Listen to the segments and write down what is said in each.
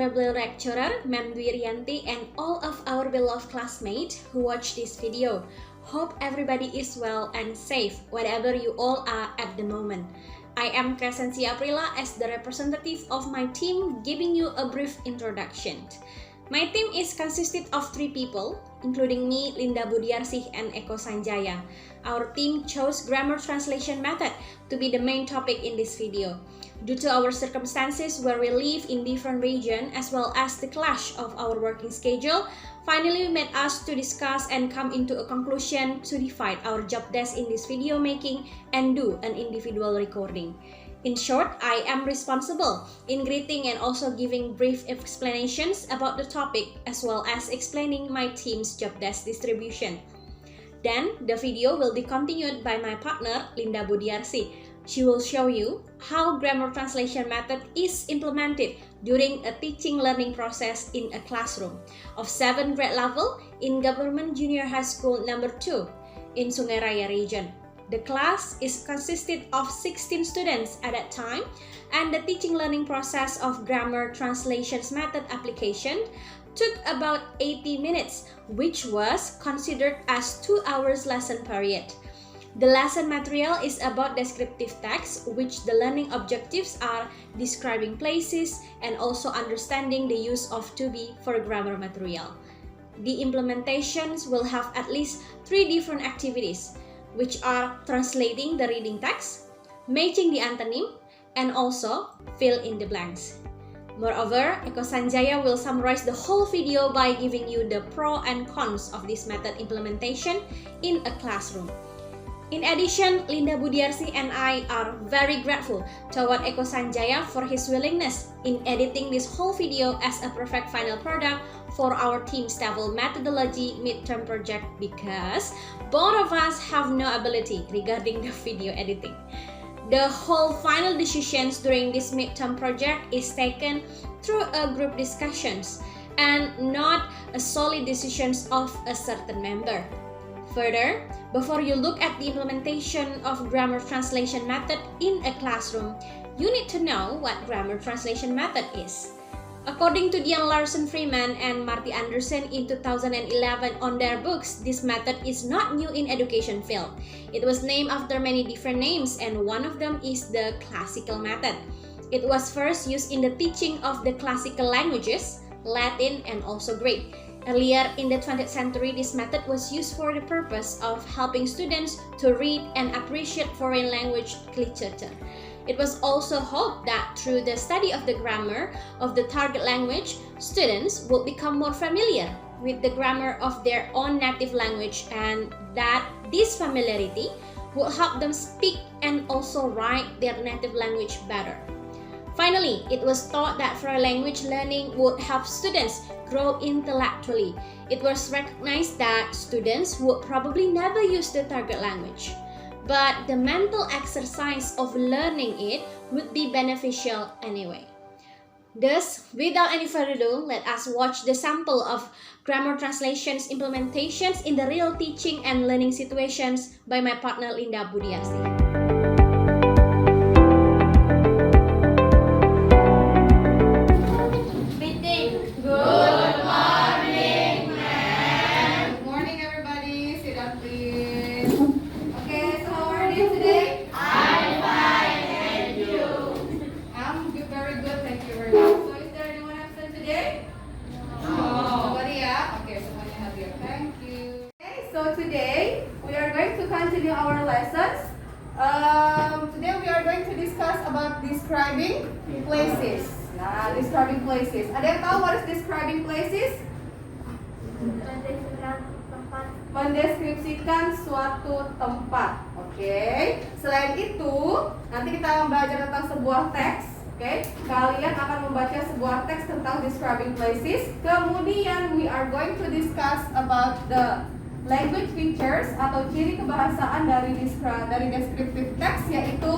honorable lecturer, Ma'am Dwi Rianti, and all of our beloved classmates who watch this video. Hope everybody is well and safe, wherever you all are at the moment. I am Crescency Aprila as the representative of my team, giving you a brief introduction. My team is consisted of 3 people, including me, Linda Budiarsih, and Eko Sanjaya. Our team chose grammar translation method to be the main topic in this video. Due to our circumstances where we live in different regions as well as the clash of our working schedule, finally we made us to discuss and come into a conclusion to divide our job desk in this video making and do an individual recording. In short, I am responsible in greeting and also giving brief explanations about the topic as well as explaining my team's job desk distribution. Then, the video will be continued by my partner, Linda Budiarsih. She will show you how grammar translation method is implemented during a teaching learning process in a classroom of 7th grade level in Government Junior High School number 2 in Sungai Raya region. The class is consisted of 16 students at that time, and the teaching learning process of grammar translations method application took about 80 minutes, which was considered as 2 hours lesson period. The lesson material is about descriptive text, which the learning objectives are describing places and also understanding the use of to be for grammar material. The implementations will have at least 3 different activities, which are translating the reading text, matching the antonym, and also fill in the blanks. Moreover, Eko Sanjaya will summarize the whole video by giving you the pro and cons of this method implementation in a classroom. In addition, Linda Budiarsih and I are very grateful toward Eko Sanjaya for his willingness in editing this whole video as a perfect final product for our team stable methodology midterm project, because both of us have no ability regarding the video editing. The whole final decisions during this midterm project is taken through a group discussions and not a solid decisions of a certain member. Further, before you look at the implementation of grammar translation method in a classroom, you need to know what grammar translation method is. According to Dian Larsen Freeman and Marty Anderson in 2011 on their books, this method is not new in education field. It was named after many different names, and one of them is the classical method. It was first used in the teaching of the classical languages, Latin and also Greek. Earlier in the 20th century, this method was used for the purpose of helping students to read and appreciate foreign language literature. It was also hoped that through the study of the grammar of the target language, students would become more familiar with the grammar of their own native language, and that this familiarity would help them speak and also write their native language better. Finally, it was thought that foreign language learning would help students grow intellectually. It was recognized that students would probably never use the target language, but the mental exercise of learning it would be beneficial anyway. Thus, without any further ado, let us watch the sample of grammar translations implementations in the real teaching and learning situations by my partner Linda Budiarsih. So today we are going to continue our lessons. Today we are going to discuss about describing places. Nah, describing places. Ada yang tahu what is describing places? Mendeskripsikan suatu tempat. Oke. Selain itu, nanti kita belajar tentang sebuah teks. Oke. Kalian akan membaca sebuah teks tentang describing places. Kemudian we are going to discuss about the language features atau ciri kebahasaan dari descriptive text, yaitu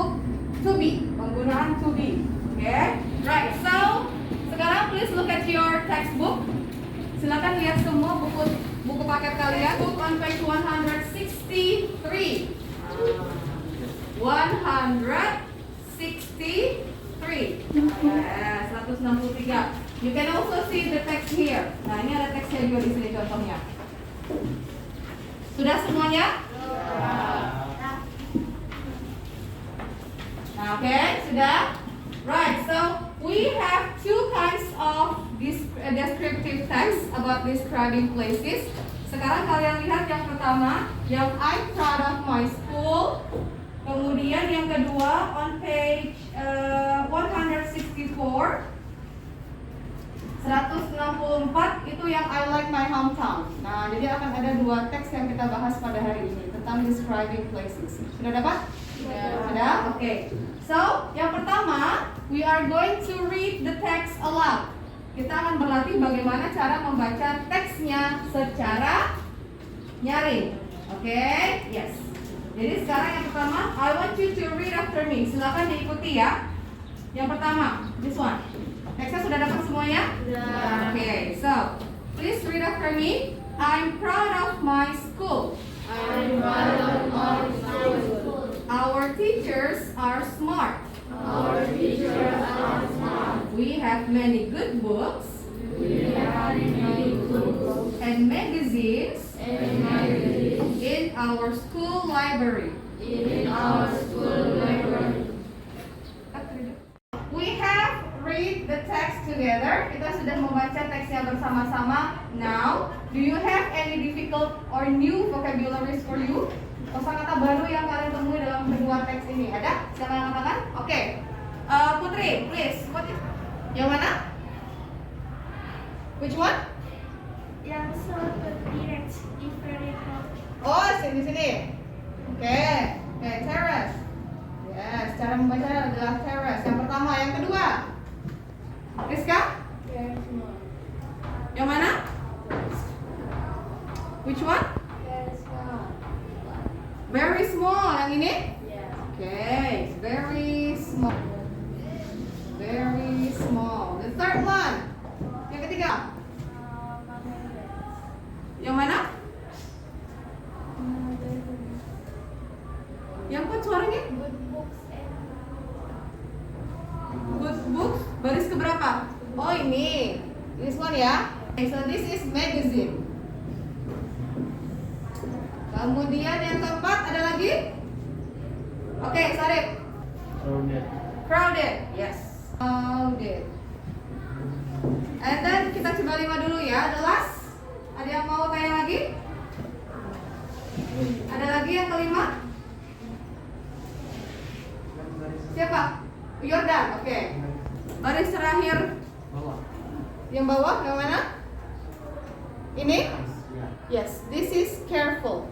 to be, penggunaan to be. Okay? Right, so sekarang please look at your textbook. Silakan lihat semua buku paket kalian. Book on page 163. 163. 163. You can also see the text here. Nah, ini ada teksnya juga di sini contohnya. Sudah semuanya? Nah, oke, sudah? Right, so we have two kinds of descriptive text about describing places. Sekarang kalian lihat yang pertama, yang I'm proud of my school. Kemudian yang kedua on page 164 itu yang I like my hometown. Nah, jadi akan ada dua teks yang kita bahas pada hari ini tentang describing places. Sudah dapat? Sudah? Oke. So, yang pertama, we are going to read the text aloud. Kita akan berlatih bagaimana cara membaca teksnya secara nyaring. Oke? Yes. Jadi sekarang yang pertama, I want you to read after me. Silakan diikuti ya. Yang pertama, this one. Teksnya sudah dapat semuanya? Sudah. Okay, so please read after me. I'm proud of my school. I'm proud of my school. Our teachers are smart. Our teachers are smart. We have many good books We have many books and magazines and magazines in our school library. in our school library. We have read the text together. Kita sudah membaca teksnya bersama-sama. Now, do you have any difficult or new vocabularies for you? Kosakata baru yang kalian temui dalam kedua teks ini ada? Siapa yang katakan? Oke. Putri, please. What is? Yang mana? Which one? Yang suatu different. Oh, sini. Oke. Oke, terrace. Yes, cara membaca adalah terrace. Yang pertama, yang kedua. Rizka? Yang mana? Which one? Very small. Yang ini? Okay, very small. Very small. The third one. Yang ketiga. Yang mana? Yang kuat suaranya? Good books. Baris keberapa? Oh, ini. This one ya. Okay, so this is magazine. Kemudian yang keempat ada lagi? Oke, Sarip. Crowded. Yes. Crowded. And then kita coba 5 dulu ya. The last. Ada yang mau tanya lagi? Ada lagi yang kelima? Siapa? Yordan. Oke. Baris terakhir. Yang bawah yang mana? Ini? Yes, this is careful.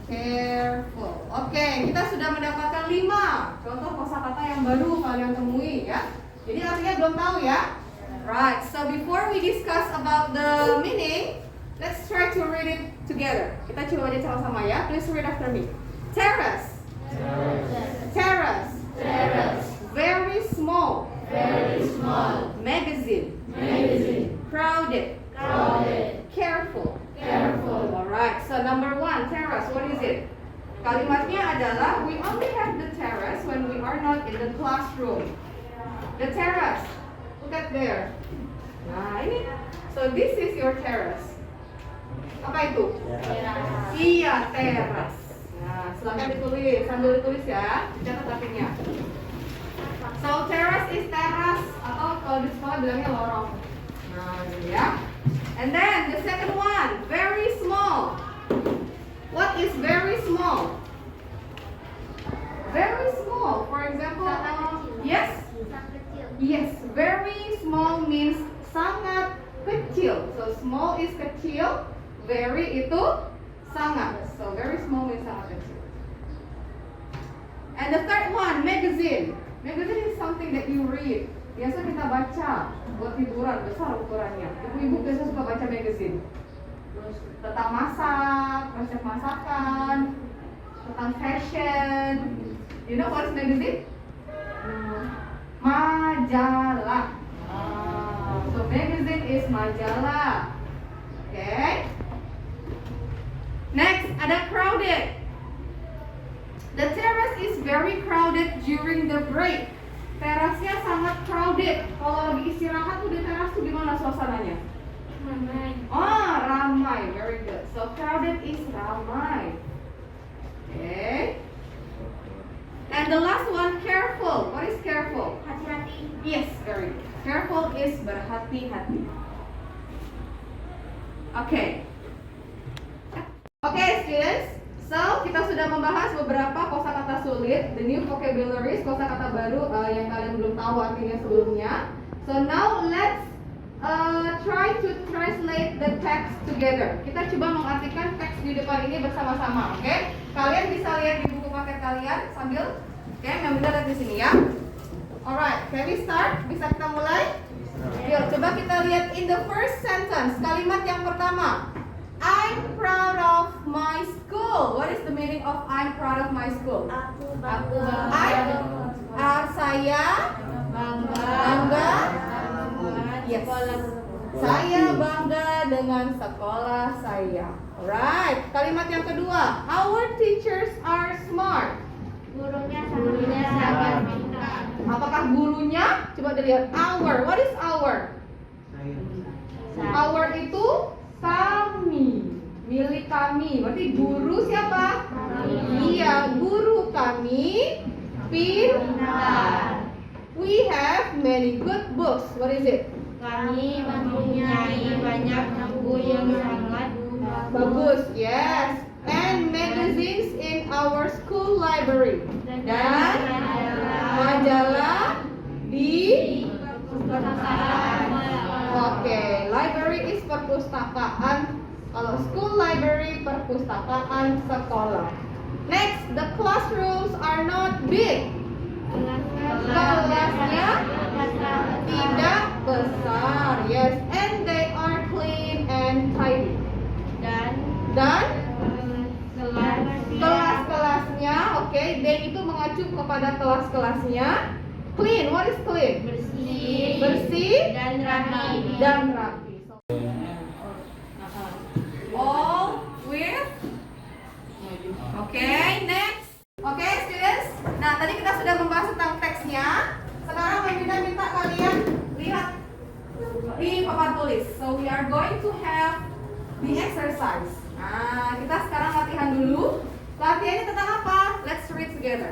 Careful. Oke, kita sudah mendapatkan 5 contoh kosakata yang baru kalian temui ya. Jadi artinya belum tahu ya. Right. So before we discuss about the meaning, let's try to read it together. Kita coba baca sama-sama ya. Please read after me. Terrace. Terrace. Terrace. Very small. Very small. Magazine. Magazine. Crowded. Crowded. Careful. Careful. Alright, so number 1, terrace, what is it? Kalimatnya adalah we only have the terrace when we are not in the classroom. The terrace, look at there. Nah ini, so this is your terrace. Apa itu? Iya, teras. Nah, silakan ditulis, sambil ditulis ya, catat artinya. So terrace is teras atau kalau di sekolah bilangnya lorong. Nah, ini ya. And then the second one, very small. What is very small? Very small. For example, yes? Yes, very small means sangat kecil. So small is kecil, very itu sangat. So very small means sangat kecil. And the third one, magazine. Magazine is something that you read. Biasa kita baca buat hiburan, besar ukurannya. Ibu-ibu biasa suka baca magazine. Terus tentang masak, resep masakan, tentang fashion. You know what is magazine? Majalah. So magazine is majalah. Okay. Next, ada crowded. The terrace is very crowded during the break. Terasnya sangat crowded. Kalau lagi istirahat tuh di teras tuh gimana suasananya? Ramai. Oh, ramai. Very good. So crowded is ramai. Okay. And the last one, careful. What is careful? Hati-hati. Yes, very good. Careful is berhati-hati. Okay. Okay, students. So, kita sudah membahas beberapa kosakata sulit, the new vocabularies, kosakata baru yang kalian belum tahu artinya sebelumnya. So now let's try to translate the text together. Kita coba mengartikan teks di depan ini bersama-sama, oke? Kalian bisa lihat di buku paket kalian sambil, oke? Yang bisa lihat di sini ya. Alright, can we start? Bisa kita mulai? Yuk, coba kita lihat in the first sentence, kalimat yang pertama. I'm proud of my school. What is the meaning of I'm proud of my school? Aku Saya bangga. Yes. Saya bangga dengan sekolah saya. Alright. Kalimat yang kedua. Our teachers are smart. Gurunya sangat pintar. Apakah gurunya? Coba dilihat. Our. What is our? Our itu kami, milik kami. Berarti guru siapa? Iya, guru kami pintar. We have many good books. What is it? Kami mempunyai banyak buku yang sangat Bagus, yes. And magazines in our school library. Dan majalah di Oke, library is perpustakaan. Kalau school library, perpustakaan sekolah. Next, the classrooms are not big. Kelasnya tidak besar. Yes, and they are clean and tidy. Dan kelas-kelasnya, oke, they itu mengacu kepada kelas-kelasnya. Clean, what is clean? Bersih dan rapi. All with. Okay, next. Okay, students. Nah, tadi kita sudah membahas tentang teksnya. Sekarang Meminda minta kalian lihat di papan tulis. So we are going to have the exercise. Nah, kita sekarang latihan dulu. Latihannya tentang apa? Let's read together.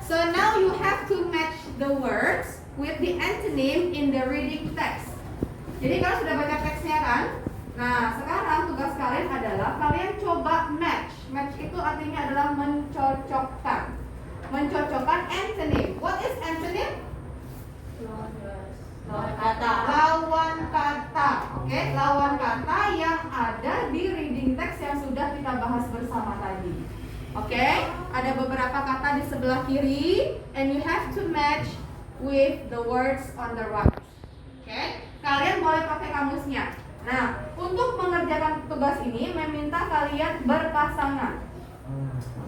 So now you have to match the words with the antonym in the reading text. Jadi kalian sudah baca teksnya kan? Nah, sekarang tugas kalian adalah kalian coba match. Match itu artinya adalah mencocokkan. Mencocokkan antonym. What is antonym? Lawan kata. Oke, lawan kata yang ada di reading text yang sudah kita bahas bersama tadi. Oke, ada beberapa kata di sebelah kiri, and you have to match with the words on the right. Oke, kalian boleh pakai kamusnya. Nah, untuk mengerjakan tugas ini, meminta kalian berpasangan.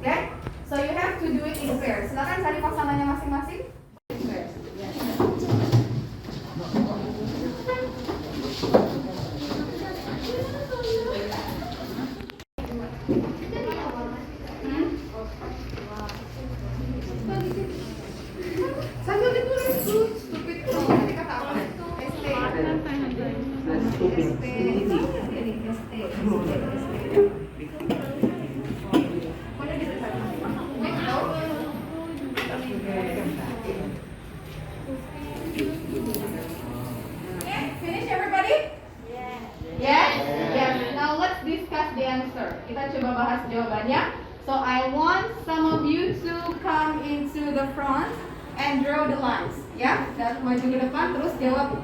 Oke, so you have to do it in pairs. Silakan cari pasangannya masing-masing. Sambil ditulis tuh, stupid tuh. Tadi kata apa? ST. Finish everybody? Yes? Yes. Now let's discuss the answer. Kita coba bahas jawabannya. So I want some of you to come into the front and draw the lines. Ya, dan maju ke depan terus jawab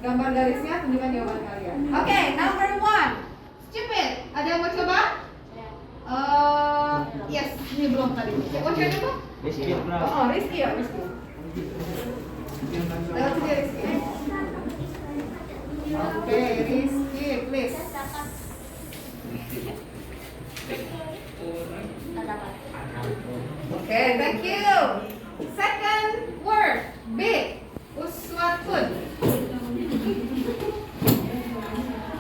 gambar garisnya, tunjukkan jawaban kalian. Oke, number 1. Stupid. Ada yang mau coba? Yes, ini belum tadi. What's your name? Rizky. Oh, Rizky ya, Rizky. Lewat sini Rizky. Oke, Rizky, please. Okay, thank you. Second word, big. Uswatun.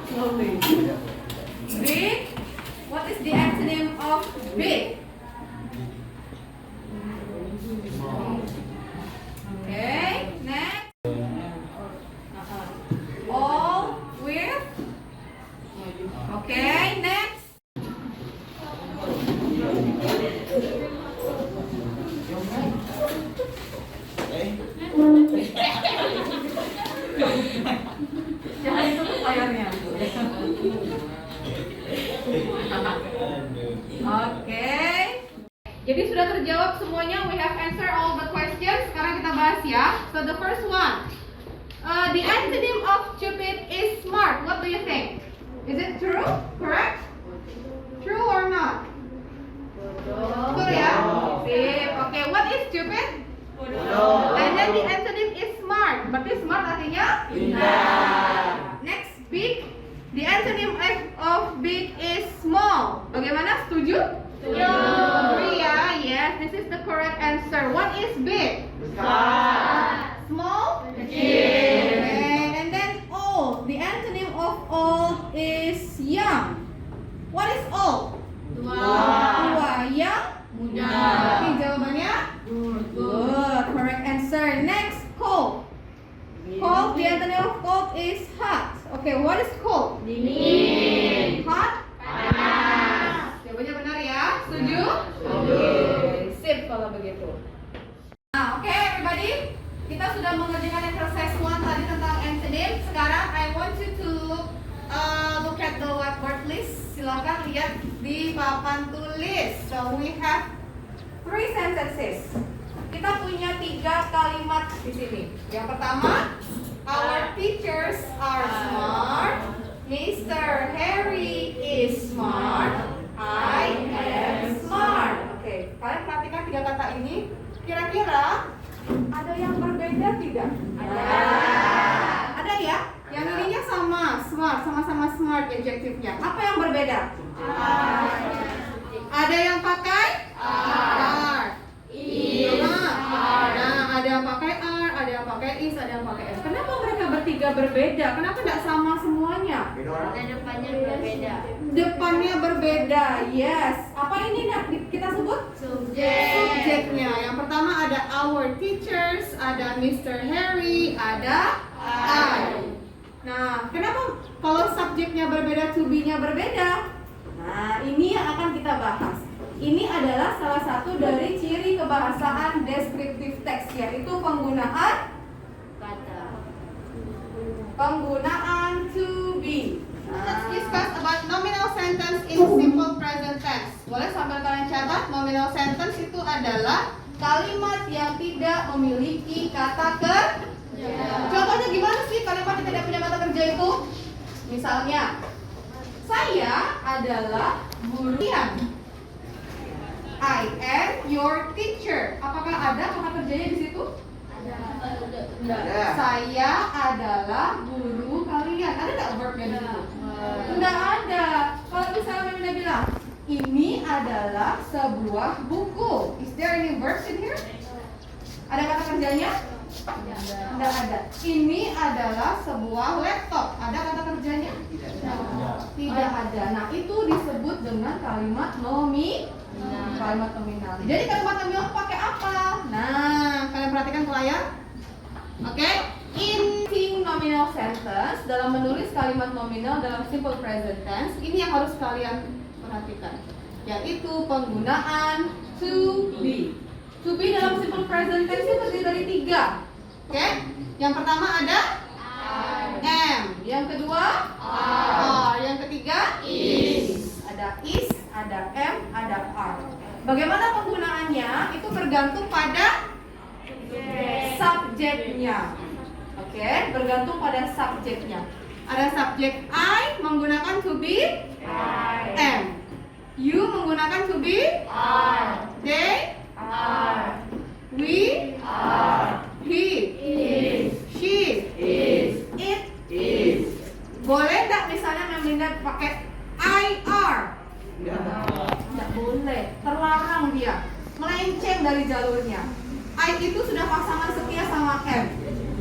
Slowly. Big. What is the antonym of big? Okay. layarnya. Oke. Jadi sudah terjawab semuanya. We have answered all the questions. Sekarang kita bahas ya. So the first one, the antonym of stupid is smart. What do you think? Is it true? Correct? True or not? Betul ya? Sip. Okay. What is stupid? And then the antonym is smart. Berarti smart artinya? Pintar. Next, big. The antonym of big is small. Bagaimana? Setuju? Agree ya? Yes, this is the correct answer. What is big? Besar. Small? Kecil. Okay. And then old. The antonym of old is young. What is old? Tua. Young? Muda. Berarti jawabannya? Good. Correct answer. Next, cold. Cold. The antonym of cold is hot. Okay, what is cold? Dingin. Hot? Panas. Jawabannya benar ya? Setuju? Setuju. Sip kalau begitu. Nah, oke everybody. Kita sudah mengerjakan exercise 1 tadi tentang antonym. Sekarang I want you to look at the whiteboard please. Silakan lihat di papan tulis. So we have 3 sentences. Kita punya 3 kalimat di sini. Yang pertama, our teachers are smart. Mr. Harry is smart. I am smart. Oke, kalian perhatikan 3 kata ini. Kira-kira ada yang berbeda tidak? Ada. Ada ya? Yang ininya sama, smart, sama-sama smart adjektifnya. Apa yang berbeda? Ada yang pakai are. Nah, ada yang pakai are, ada yang pakai is, ada yang pakai s. Kenapa mereka bertiga berbeda? Kenapa tidak sama semuanya? Depannya berbeda. Depannya berbeda, yes. Apa ini kita sebut? Subjeknya. Yang pertama ada our teachers, ada Mr. Harry, ada I. Nah, kenapa kalau subjeknya berbeda, to be-nya berbeda? Nah, ini yang akan kita bahas. Ini adalah salah satu dari ciri kebahasaan descriptive text, yaitu penggunaan to be. Let's discuss about nominal sentence in simple present tense. Boleh sambil kalian catat, nominal sentence itu adalah kalimat yang tidak memiliki kata kerja. Contohnya gimana sih kalimat yang tidak punya kata kerja itu? Misalnya, saya adalah guru kalian. I am your teacher. Apakah ada kata kerjanya di situ? Ada. Saya adalah guru kalian. Ada nggak verbnya di situ? Nggak ada. Kalau misalnya Menda bilang, ini adalah sebuah buku. Is there any verbs in here? Ada kata kerjanya? Nggak ada. Ini adalah sebuah laptop. Ada kata kerjanya? Tidak ada. Nah, itu disebut dengan kalimat kalimat nominal. Jadi kalimat nominal pakai apa? Nah, kalian perhatikan ke layar. Oke, in nominal sentence, dalam menulis kalimat nominal dalam simple present tense, ini yang harus kalian perhatikan, yaitu penggunaan to be. To be dalam simple present tense itu terdiri dari 3. Oke, yang pertama ada am, yang kedua are, yang ketiga is. Ada is, ada am, ada are. Bagaimana penggunaannya? Itu tergantung pada subjeknya. Oke, bergantung pada subjeknya. Ada subjek I menggunakan to be am. You menggunakan to be Are. they, Are. we, he, Is. she, Is. it. Is. Boleh nggak misalnya Melinda pakai I are? Nggak boleh, terlarang dia, melenceng dari jalurnya. I itu sudah pasangan setia sama M.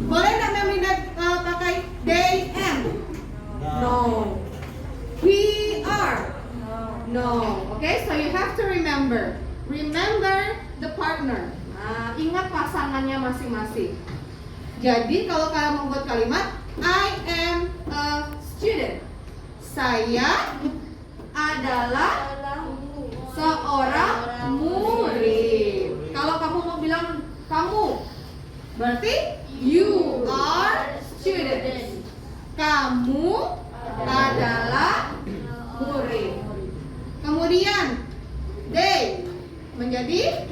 Boleh nggak Melinda pakai they am? No. We are? No. Okay, so you have to remember the partner. Nah, ingat pasangannya masing-masing. Jadi kalau kalian membuat kalimat I am a student. Saya adalah seorang murid. Kalau kamu mau bilang kamu, berarti you are student. kamu adalah murid. Kemudian they menjadi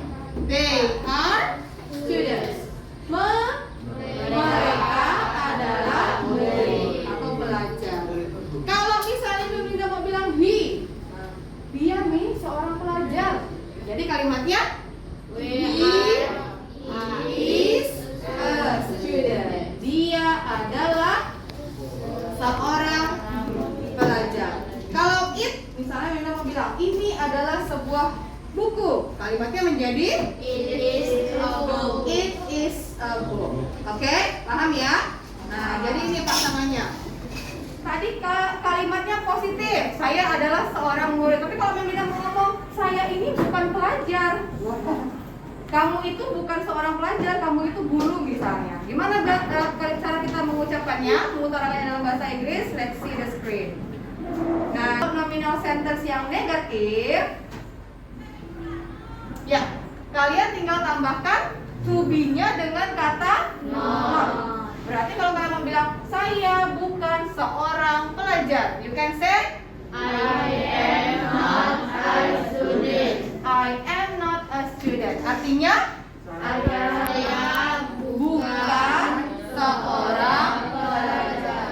they are students. Mereka adalah murid atau pelajar. Kalau misalnya Feblinda mau bilang he, dia nih seorang pelajar. Jadi kalimatnya he is a student. Dia adalah seorang pelajar. Kalau it, misalnya Feblinda mau bilang ini adalah sebuah buku, kalimatnya menjadi It is a book. it is a book. Oke, paham ya? Nah, jadi ini pasangannya. Tadi kalimatnya positif. Saya adalah seorang murid. Tapi kalau Feblinda mau ngomong, saya ini bukan pelajar. Kamu itu bukan seorang pelajar, kamu itu guru misalnya. Gimana cara kita mengucapkannya? Mengutarakannya dalam bahasa Inggris. Let's see the screen. Nah, nominal sentence yang negatif, ya, kalian tinggal tambahkan to be-nya dengan kata not. Berarti kalau kalian mau bilang saya bukan seorang pelajar, you can say I am not a student. I am not a student. Artinya Saya bukan seorang pelajar.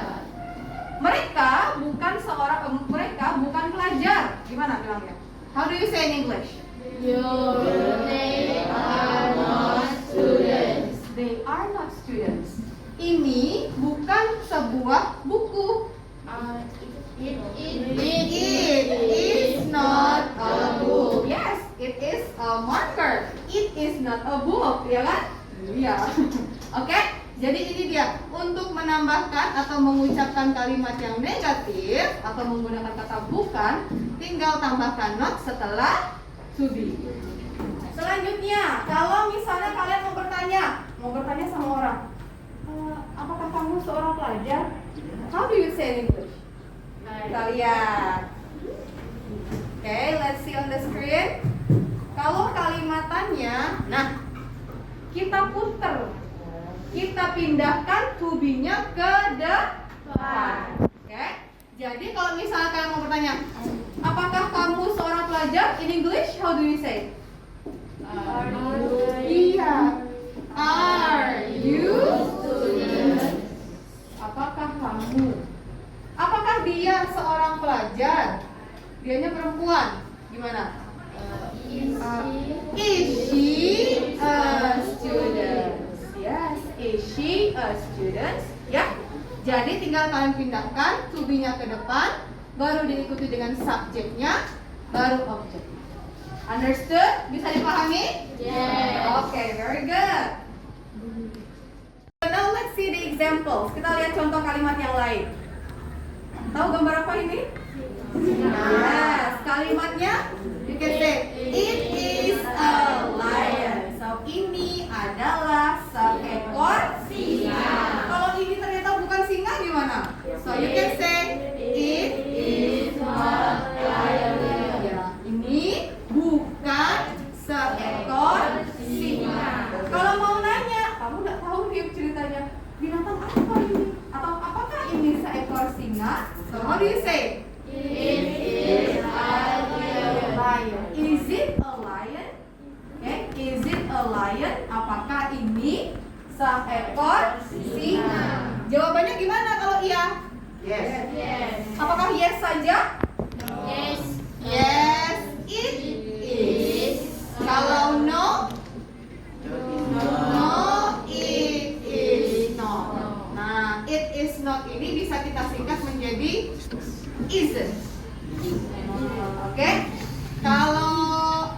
Mereka bukan pelajar. Gimana bilangnya? How do you say in English? They are not students. They are not students. Ini bukan sebuah buku. It It is not a book. Yes, it is a marker. It is not a book, ya kan? Iya. Oke, jadi ini dia. Untuk menambahkan atau mengucapkan kalimat yang negatif atau menggunakan kata bukan, tinggal tambahkan not setelah to be. Selanjutnya, kalau misalnya kalian mau bertanya sama orang, apakah kamu seorang pelajar? How do you say in English? Kita lihat. Oke, let's see on the screen. Kalau kalimatannya, nah, kita puter, kita pindahkan to be-nya ke depan. Oke, jadi kalau misalnya kalian mau bertanya, apakah kamu seorang pelajar? In English, how do you say? Iya. Are you student? Apakah kamu? Apakah dia seorang pelajar? Dianya perempuan. Gimana? Is she a student? Yes, is she a student? Ya. Jadi tinggal kalian pindahkan to be-nya ke depan, baru diikuti dengan subjeknya, baru objek. Understood? Bisa dipahami? Yes. Okay, very good. So now let's see the examples. Kita lihat contoh kalimat yang lain. Tahu gambar apa ini? Yes, kalimatnya you can say it is a lion. So ini adalah seekor singa. Kalau ini ternyata bukan singa gimana? So you can say it is not a lion. Ya, ini bukan seekor singa. Kalau mau nanya, kamu nggak tahu nih ceritanya binatang apa ini? Atau apakah ini seekor singa? So how do you say? It is a Lion. Is it a lion? Okay, is it a lion? Apakah ini seekor singa? Jawabannya gimana kalau iya? Yes. Yes. Apakah yes saja? Yes. Yes, it is. Kalau no, no, it is not. Nah, it is not ini bisa kita singkat menjadi isn't. Oke? Kalau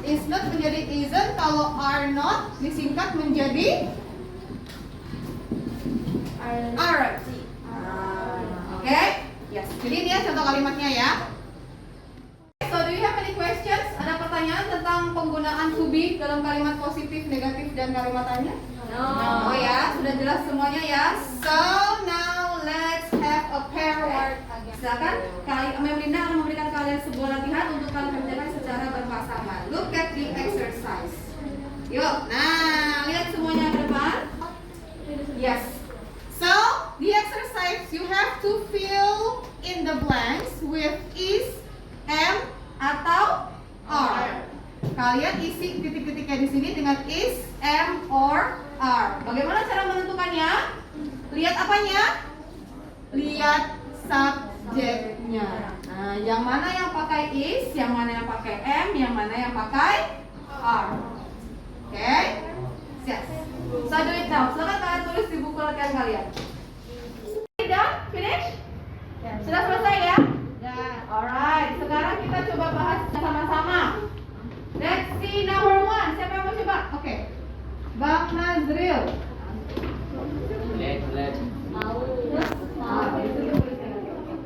is not menjadi isn't, kalau are not disingkat menjadi aren't. Oke? Yes. Jadi ini ya contoh kalimatnya ya. So do you have any questions? Ada pertanyaan tentang penggunaan to be dalam kalimat positif, negatif, dan kalimatannya? No. Oh ya, sudah jelas semuanya ya. So now let's have a pair word again. Silakan, Feblinda akan memberikan kalian sebuah latihan untuk kalian kerjakan secara berpasangan. Look at the exercise. Yuk, nah lihat semuanya ke depan. Yes. So the exercise to fill in the blanks with is, am, atau are. Kalian isi titik-titiknya di sini dengan is, am, or are. Bagaimana cara menentukannya? Lihat apanya? Lihat subjeknya. Nah, yang mana yang pakai is, yang mana yang pakai am, yang mana yang pakai are. Oke? Yes. So do it now. Silakan kalian tulis di buku latihan kalian. Sudah? Finish? Sudah selesai ya? Alright. Sekarang kita coba bahas sama-sama. Let's see number 1. Siapa yang mau coba? Oke. Bang Nazril. Let.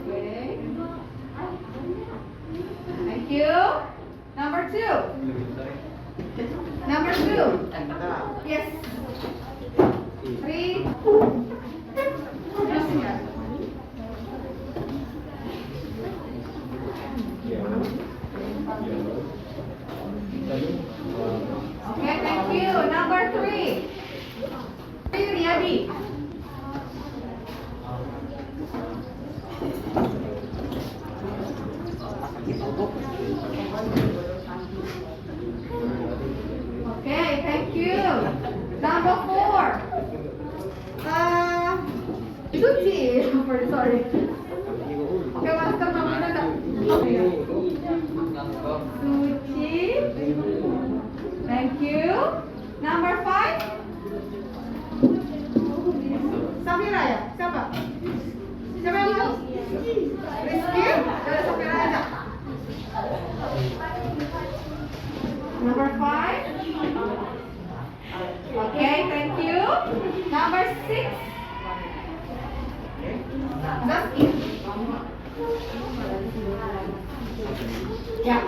Okay. Thank you. Number 2. Number 2. Yes. 3. Okay, thank you. Number 3. Riyadi. Okay, thank you. Number 4. Suci. Sorry. Okay, masker namanya enggak? Suci. Thank you. Number 5. Safira ya? Siapa? Siapa yang mau? Rizky? Dari Safira aja. Number 5. Okay, thank you. Number 6. Zaski. Ya.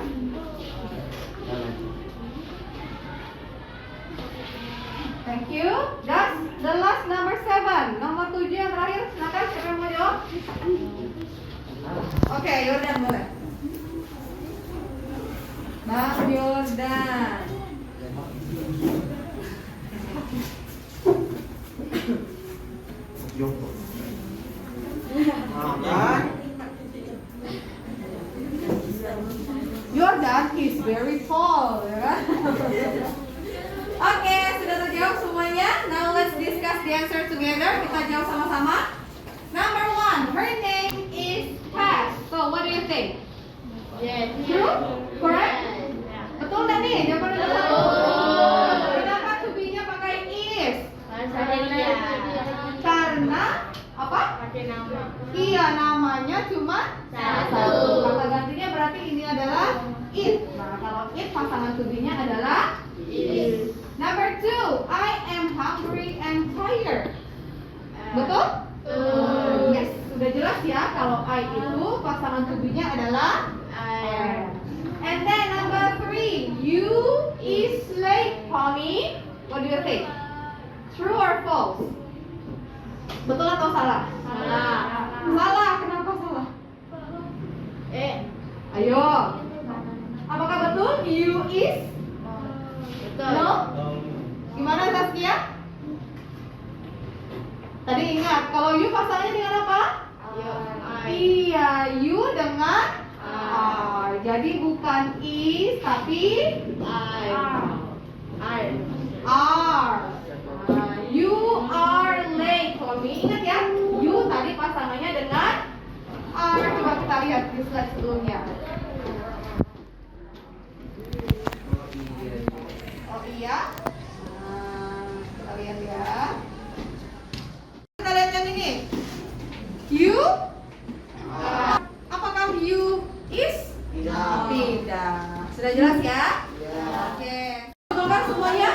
Thank you. That's the last number 7. Nomor 7 yang terakhir. Silakan siapa yang mau jawab? Oke, Yordan boleh. Bang Yordan. Yordan is very tall, ya kan? Oke, sudah terjawab semuanya. Now let's discuss the answer together. Kita jawab sama-sama. Number 1, her name is Cass. So what do you think? Yes. True? Correct? Betul nggak nih? Jawaban nomor 1. Kenapa to be-nya pakai is? Karena apa? Pakai nama. Iya, namanya cuma Satu. Kata gantinya berarti ini adalah it. Nah, kalau it pasangan to be-nya adalah Is. Number 2, I am hungry and tired. Betul? Yes, sudah jelas ya kalau I itu pasangan to be-nya adalah am. And then number 3, you is late, Tommy. What do you think? True or false? Betul atau salah? Salah. Salah, kenapa salah? Ayo. Apakah betul? You is? Betul. No? Gimana Zaskia? Tadi ingat, kalau you pasangannya dengan apa? Iya, you dengan are. Jadi bukan is, tapi are. You are late, Tommy. Ingat ya, you tadi pasangannya dengan are. Coba kita lihat di slide sebelumnya. Oh iya. Kita lihat ya. Kita lihat yang ini. You? Apakah you is? Tidak. Sudah jelas ya? Oke. Teman-teman semuanya?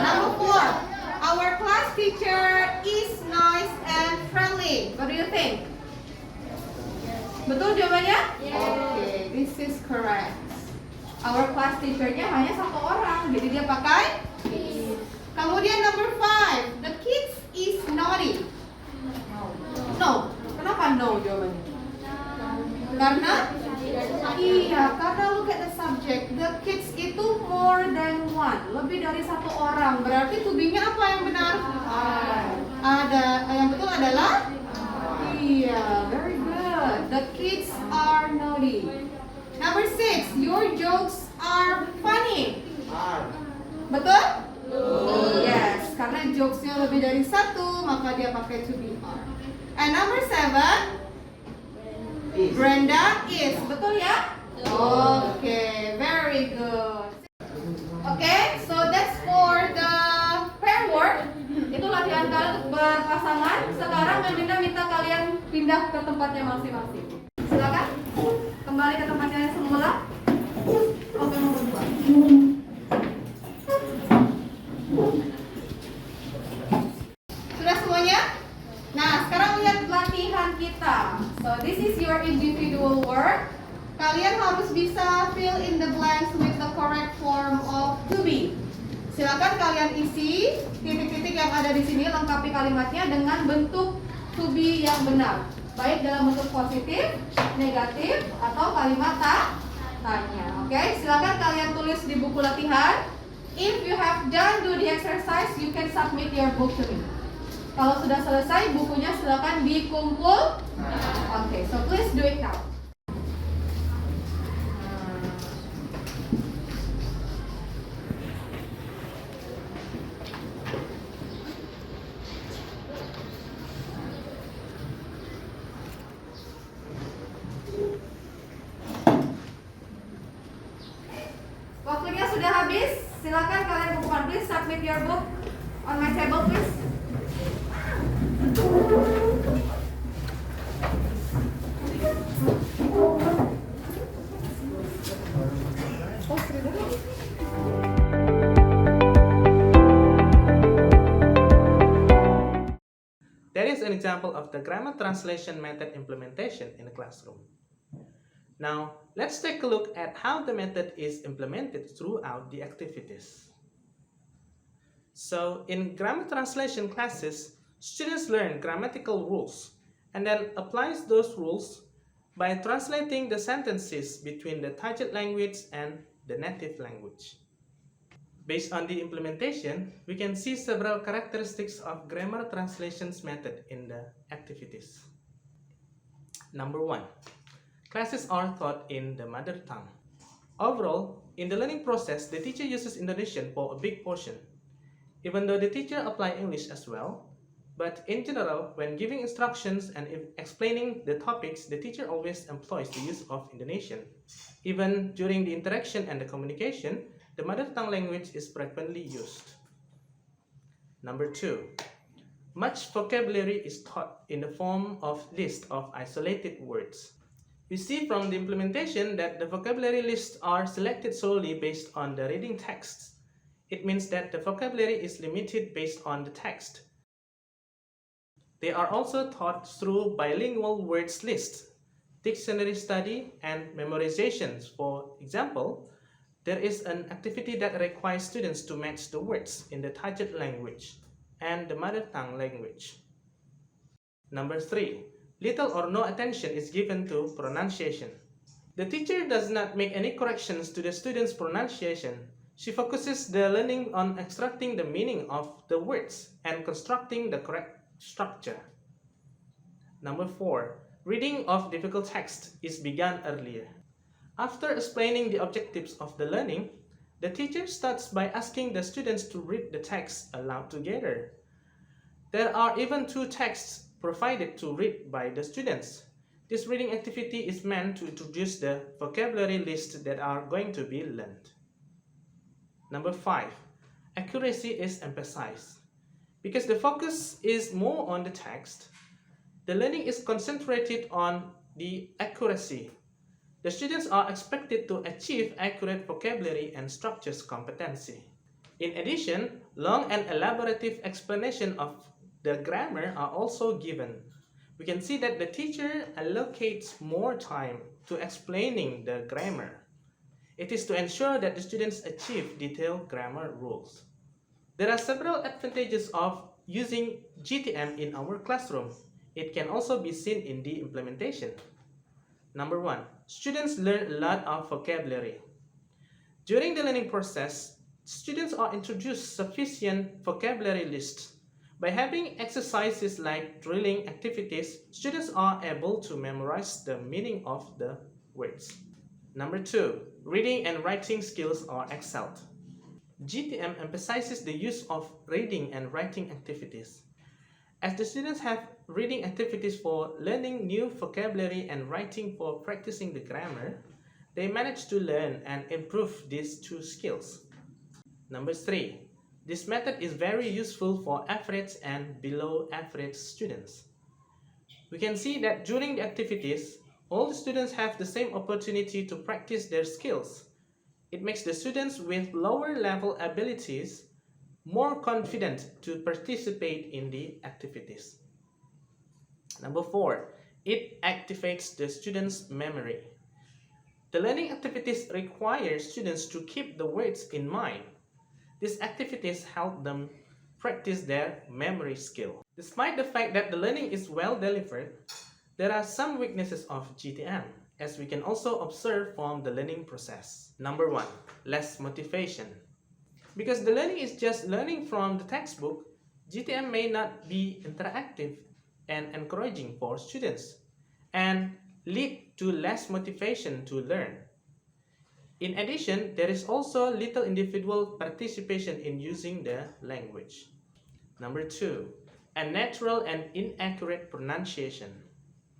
Number 4. Our class teacher is nice and friendly. What do you think? Betul jawabannya? Oke, this is correct. Our class teacher-nya hanya satu orang, jadi dia pakai is. Kemudian number 5, the kids is naughty. No. Kenapa no jawabannya? Karena karena look at the subject. The kids itu more than one, lebih dari satu orang. Berarti to be-nya apa yang benar? Ada yang betul adalah Yeah, very good. The kids are naughty. Number 6, your jokes are funny. Betul? Yes, karena jokesnya lebih dari satu, maka dia pakai to be are. And number 7, Brenda is. Betul ya? Okay, very good. Okay, so that's for the pair word. Itu latihan kalian untuk berpasangan. Sekarang Melinda minta kalian pindah ke tempatnya masing-masing. Silakan kembali ke tempatnya semula. Oke, nomor 2. Sudah semuanya? Nah, sekarang lihat latihan kita. So, this is your individual word. Kalian harus bisa fill in the blanks with the correct form of to be. Silakan kalian isi titik-titik yang ada di sini, lengkapi kalimatnya dengan bentuk to be yang benar. Baik dalam bentuk positif, negatif, atau kalimat tanya. Oke, silakan kalian tulis di buku latihan. If you have done do the exercise, you can submit your book to me. Kalau sudah selesai, bukunya silakan dikumpul. Okay, so please do it now. Waktunya sudah habis. Silakan kalian bukukan. Please submit your book on my table, please. That is an example of the grammar translation method implementation in the classroom. Now, let's take a look at how the method is implemented throughout the activities. So, in grammar translation classes, students learn grammatical rules and then applies those rules by translating the sentences between the target language and the native language. Based on the implementation, we can see several characteristics of grammar translations method in the activities. Number 1. Classes are taught in the mother tongue. Overall, in the learning process, the teacher uses Indonesian for a big portion, even though the teacher applies English as well. But in general, when giving instructions and explaining the topics, the teacher always employs the use of Indonesian. Even during the interaction and the communication, the mother tongue language is frequently used. Number 2. Much vocabulary is taught in the form of list of isolated words. We see from the implementation that the vocabulary lists are selected solely based on the reading text. It means that the vocabulary is limited based on the text. They are also taught through bilingual words list, dictionary study, and memorizations. For example, there is an activity that requires students to match the words in the target language and the mother tongue language. Number 3. Little or no attention is given to pronunciation. The teacher does not make any corrections to the student's pronunciation. She focuses the learning on extracting the meaning of the words and constructing the correct structure. Number 4. Reading of difficult text is begun earlier. After explaining the objectives of the learning, the teacher starts by asking the students to read the text aloud together. There are even 2 texts provided to read by the students. This reading activity is meant to introduce the vocabulary list that are going to be learned. Number 5. Accuracy is emphasized. Because the focus is more on the text, the learning is concentrated on the accuracy. The students are expected to achieve accurate vocabulary and structures competency. In addition, long and elaborative explanation of the grammar are also given. We can see that the teacher allocates more time to explaining the grammar. It is to ensure that the students achieve detailed grammar rules. There are several advantages of using GTM in our classroom. It can also be seen in the implementation. Number 1. Students learn a lot of vocabulary. During the learning process, students are introduced sufficient vocabulary lists. By having exercises like drilling activities, students are able to memorize the meaning of the words. Number 2, reading and writing skills are excelled. GTM emphasizes the use of reading and writing activities. As the students have reading activities for learning new vocabulary and writing for practicing the grammar, they manage to learn and improve these two skills. Number 3, this method is very useful for average and below average students. We can see that during the activities, all the students have the same opportunity to practice their skills. It makes the students with lower level abilities more confident to participate in the activities. Number 4, it activates the students' memory. The learning activities require students to keep the words in mind. These activities help them practice their memory skill. Despite the fact that the learning is well delivered, there are some weaknesses of GTM, as we can also observe from the learning process. Number 1, less motivation. Because the learning is just learning from the textbook, GTM may not be interactive and encouraging for students, and lead to less motivation to learn. In addition, there is also little individual participation in using the language. Number 2, unnatural and inaccurate pronunciation.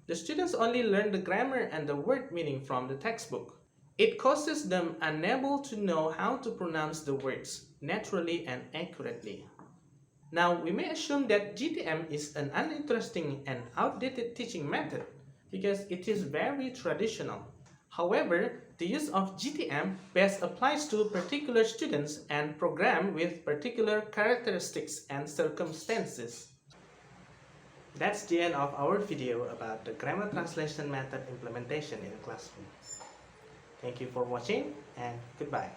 The students only learn the grammar and the word meaning from the textbook. It causes them unable to know how to pronounce the words naturally and accurately. Now, we may assume that GTM is an uninteresting and outdated teaching method because it is very traditional. However, the use of GTM best applies to particular students and programs with particular characteristics and circumstances. That's the end of our video about the grammar translation method implementation in the classroom. Thank you for watching and goodbye.